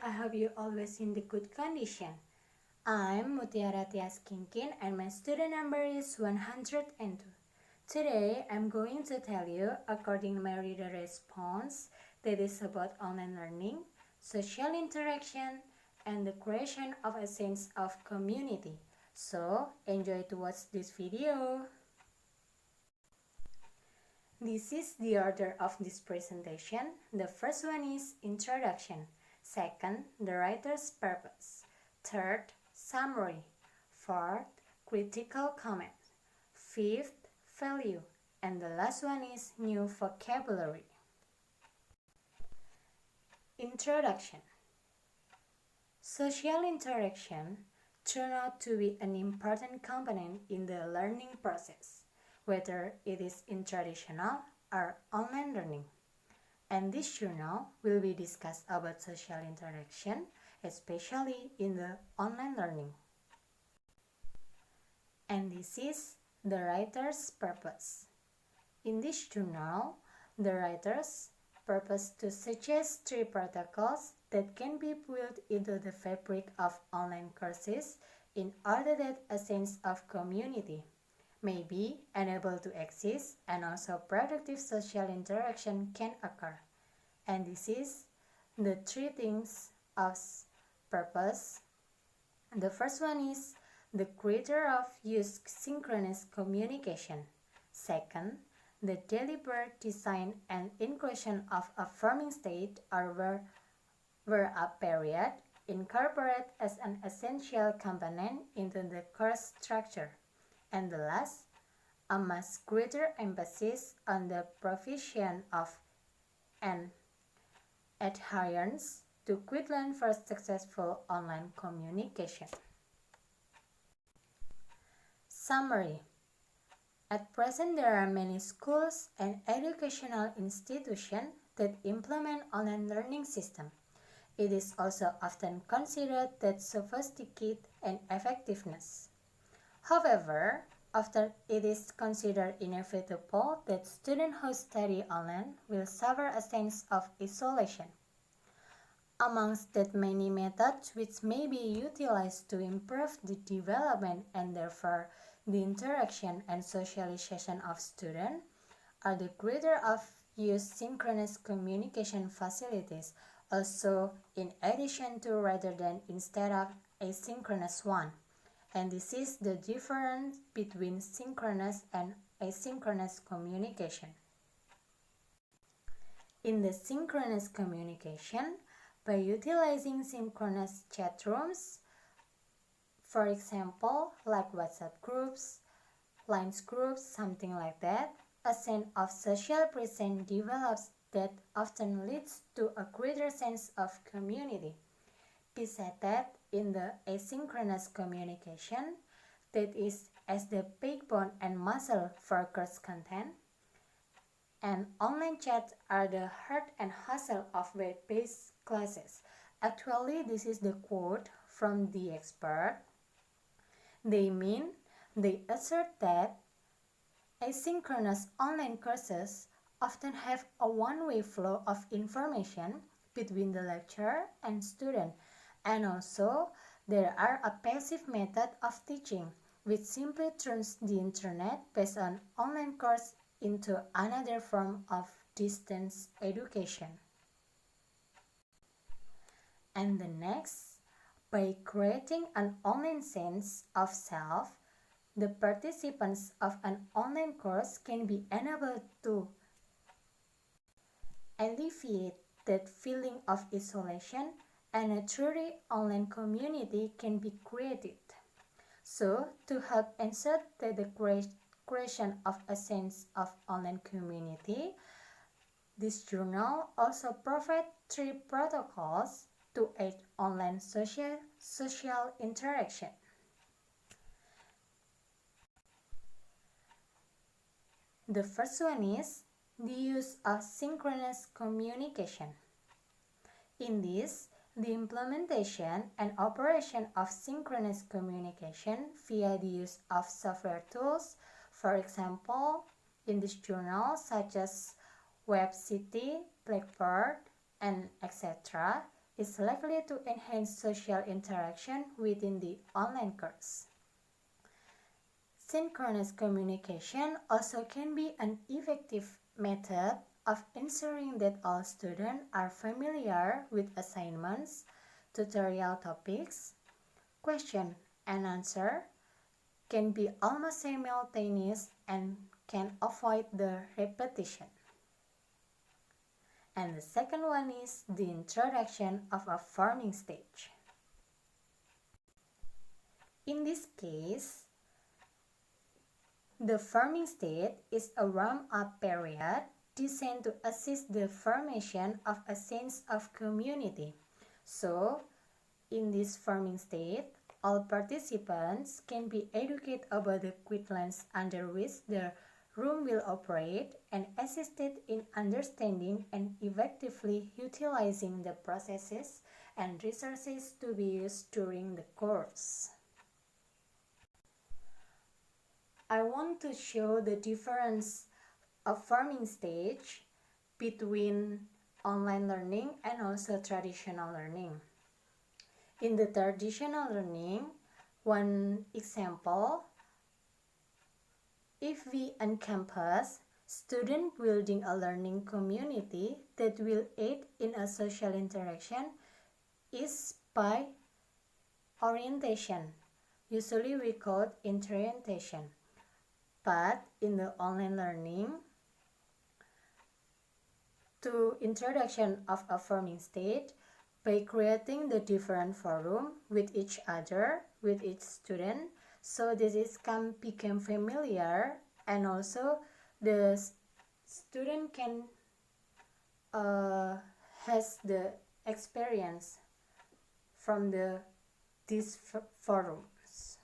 I hope you always in the good condition. I'm Mutiara Tyas Kingkin and my student number is 102. Today I'm going to tell you, according to my reader response, that is about online learning, social interaction, and the creation of a sense of community. So enjoy to watch this video. This is the order of this presentation. The first one is introduction. Second, the writer's purpose. Third, summary. Fourth, critical comment. Fifth, value. And the last one is new vocabulary. Introduction. Social interaction turned out to be an important component in the learning process, whether it is in traditional or online learning. And this journal will be discussed about social interaction, especially in the online learning. And this is the writer's purpose. In this journal, the writer's purpose to suggest 3 protocols that can be built into the fabric of online courses in order that a sense of community may be enabled to exist and also productive social interaction can occur. And this is the 3 things of purpose. The first one is the creator of use synchronous communication. Second, the deliberate design and inclusion of a forming state or where a period incorporated as an essential component into the course structure. And the last, a much greater emphasis on the provision of an adherence to Quitland for successful online communication. Summary. At present, there are many schools and educational institutions that implement online learning system. It is also often considered that sophisticated and effectiveness. However, after it is considered inevitable that students who study online will suffer a sense of isolation. Amongst that many methods which may be utilized to improve the development and therefore the interaction and socialization of students are the greater of use synchronous communication facilities, also in addition to rather than instead of asynchronous one. And this is the difference between synchronous and asynchronous communication. In the synchronous communication, by utilizing synchronous chat rooms, for example, like WhatsApp groups, Lines groups, something like that, a sense of social presence develops that often leads to a greater sense of community. Besides that, in the asynchronous communication, that is as the backbone and muscle for course content, and online chats are the heart and hustle of web-based classes. Actually, this is the quote from the expert. They assert that asynchronous online courses often have a one-way flow of information between the lecturer and student, and also there are a passive method of teaching which simply turns the internet based on online course into another form of distance education. And the next, by creating an online sense of self, the participants of an online course can be enabled to alleviate that feeling of isolation, and a truly online community can be created. So, to help ensure that the creation of a sense of online community, this journal also provides 3 protocols to aid online social interaction. The first one is the use of synchronous communication. In this, the implementation and operation of synchronous communication via the use of software tools, for example, in this journal such as WebCity, Blackboard, and etc., is likely to enhance social interaction within the online course. Synchronous communication also can be an effective method of ensuring that all students are familiar with assignments, tutorial topics, question and answer can be almost simultaneous and can avoid the repetition. And the second one is the introduction of a forming stage. In this case, the forming state is a warm-up period designed to assist the formation of a sense of community. So, in this forming state, all participants can be educated about the guidelines under which the room will operate and assisted in understanding and effectively utilizing the processes and resources to be used during the course. I want to show the difference of forming stage between online learning and also traditional learning. In the traditional learning, one example, if we encompass student building a learning community that will aid in a social interaction is by orientation. Usually we call it interiorientation. But in the online learning, to introduction of a forming state by creating the different forum with each other, with each student, so this is can become familiar and also the student can has the experience from these forums.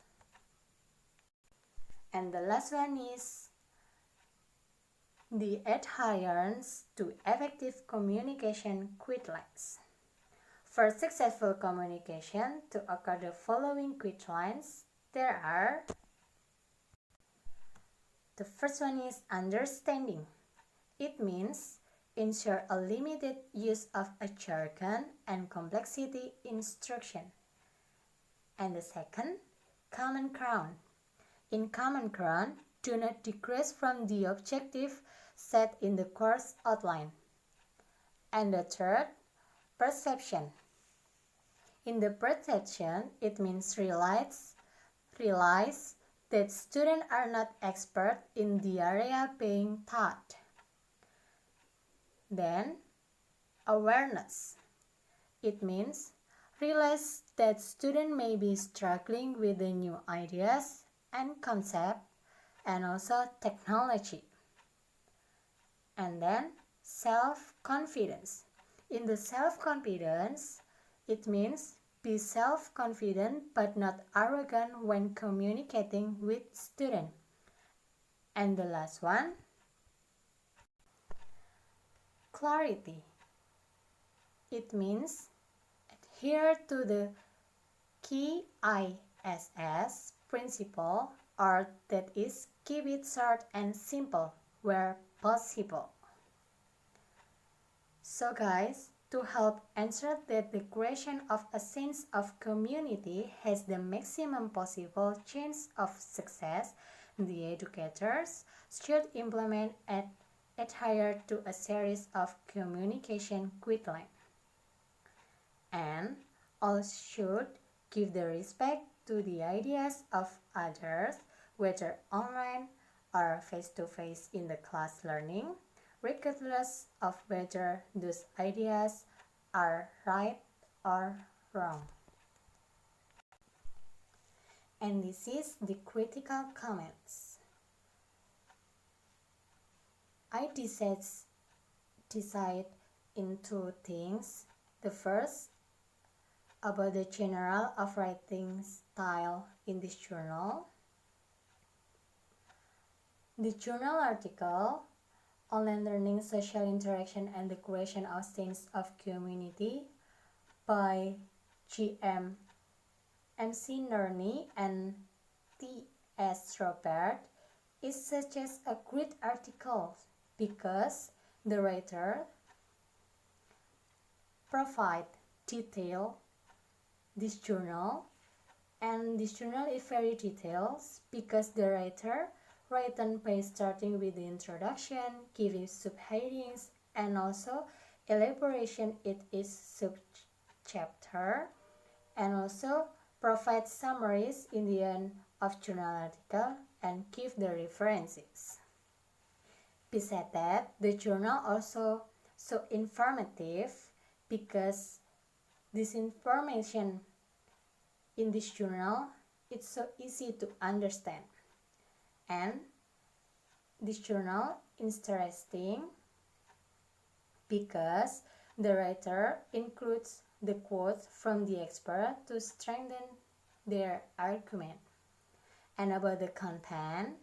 And the last one is the adherence to effective communication guidelines. For successful communication to occur the following guidelines, there are: the first one is understanding. It means ensure a limited use of a jargon and complexity instruction. And the second, common ground. In common ground, do not digress from the objective set in the course outline. And the third, perception. In the perception, it means realize that students are not expert in the area being taught. Then, awareness. It means realize that students may be struggling with the new ideas and concept and also technology. And then self-confidence. In the self-confidence, it means be self-confident but not arrogant when communicating with students. And the last one, clarity. It means adhere to the key ISS principle, or that is keep it short and simple where possible. So guys, to help ensure that the creation of a sense of community has the maximum possible chance of success, the educators should implement and adhere to a series of communication guidelines. And all should give the respect to the ideas of others, whether online or face-to-face in the class learning, regardless of whether those ideas are right or wrong. And this is the critical comments. I decide in two things. The first, about the general of writing style in this journal. The journal article, Online Learning, Social Interaction and the Creation of Sense of Community by G.M. MC Nerney and T.S. Robert, is such as a great article because the writer provide detailed, this journal. And this journal is very detailed because the writer written by starting with the introduction, giving subheadings, and also elaboration it is sub-chapter, and also provide summaries in the end of journal article and give the references. Besides that, the journal also so informative because this information in this journal it's so easy to understand, and this journal is interesting because the writer includes the quotes from the expert to strengthen their argument. And about the content,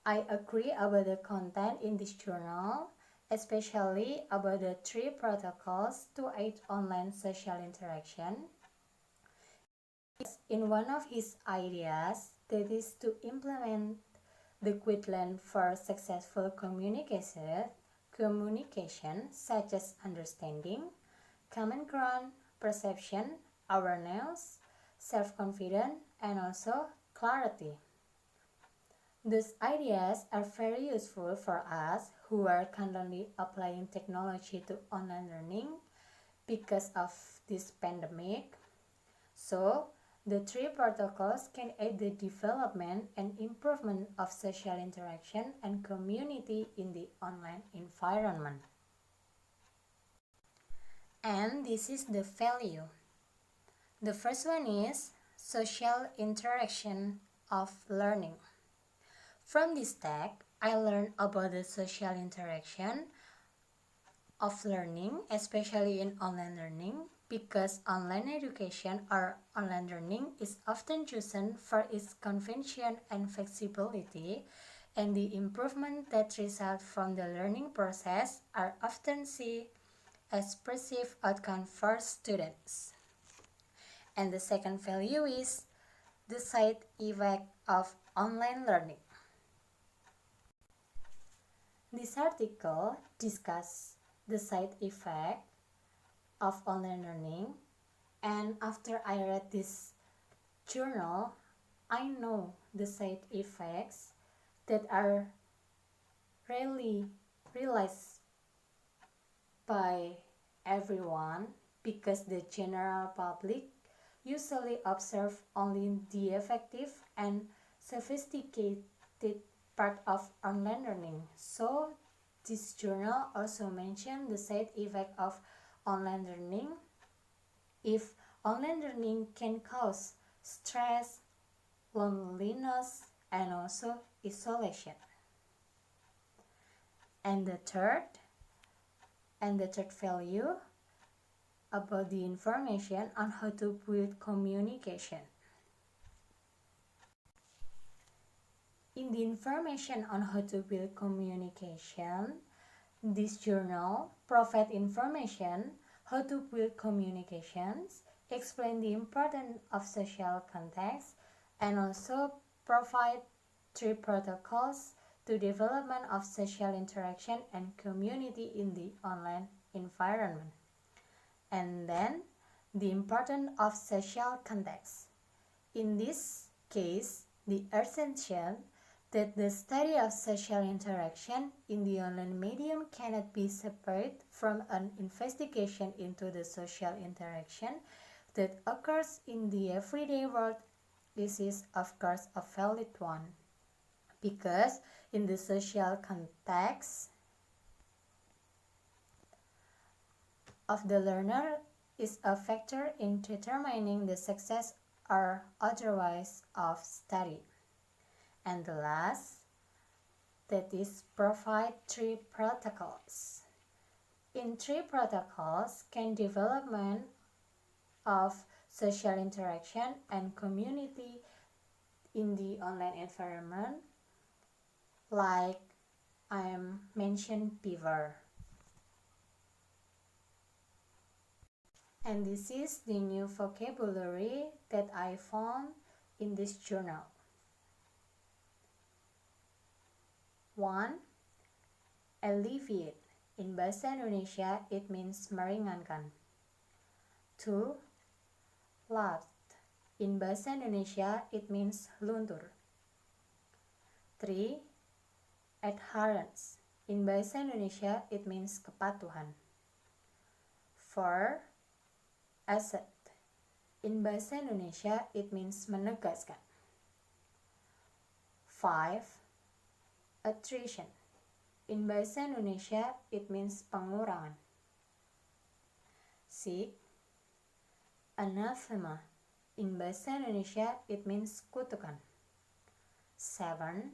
I agree about the content in this journal, especially about the 3 protocols to aid online social interaction. In one of his ideas, that is to implement the Quitland for successful communication such as understanding, common ground, perception, awareness, self-confidence, and also clarity. These ideas are very useful for us who are currently applying technology to online learning because of this pandemic. So, the 3 protocols can aid the development and improvement of social interaction and community in the online environment. And this is the value. The first one is social interaction of learning. From this tag, I learned about the social interaction of learning, especially in online learning, because online education or online learning is often chosen for its convenience and flexibility, and the improvement that result from the learning process are often seen as perceived outcome for students. And the second value is the side effect of online learning. This article discusses the side effect of online learning, and after I read this journal, I know the side effects that are rarely realized by everyone because the general public usually observe only the effective and sophisticated part of online learning. So this journal also mentioned the side effect of online learning. If online learning can cause stress, loneliness, and also isolation. And the third value about the information on how to build communication. In the information on how to build communication, this journal provides information how to build communications, explain the importance of social context, and also provide 3 protocols to development of social interaction and community in the online environment. And then the importance of social context. In this case, the essential that the study of social interaction in the online medium cannot be separate from an investigation into the social interaction that occurs in the everyday world. This is of course a valid one, because in the social context of the learner is a factor in determining the success or otherwise of study. And the last, that is provide 3 protocols. In 3 protocols can development of social interaction and community in the online environment, like I mentioned before. And this is the new vocabulary that I found in this journal. 1. Alleviate. In bahasa Indonesia, it means meringankan. 2. Lat. In bahasa Indonesia, it means luntur. 3. Adherence. In bahasa Indonesia, it means kepatuhan. 4. Asset. In bahasa Indonesia, it means menegaskan. 5. Attrition. In bahasa Indonesia, it means pengurangan. 6. Anathema. In bahasa Indonesia, it means kutukan. 7.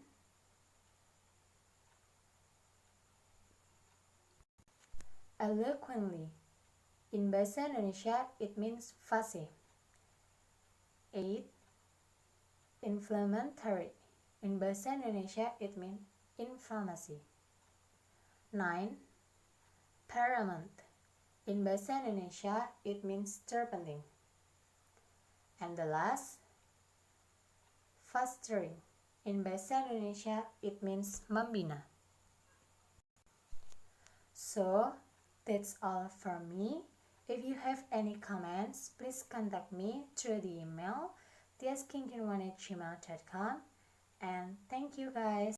Eloquently. In bahasa Indonesia, it means fasih. 8. Inflammatory. In bahasa Indonesia, it means inflamasi. 9. Paramount. In bahasa Indonesia, it means terpenting. And the last, fostering. In bahasa Indonesia, it means membina. So, that's all from me. If you have any comments, please contact me through the email tyas@kingkin1@gmail.com. And thank you guys.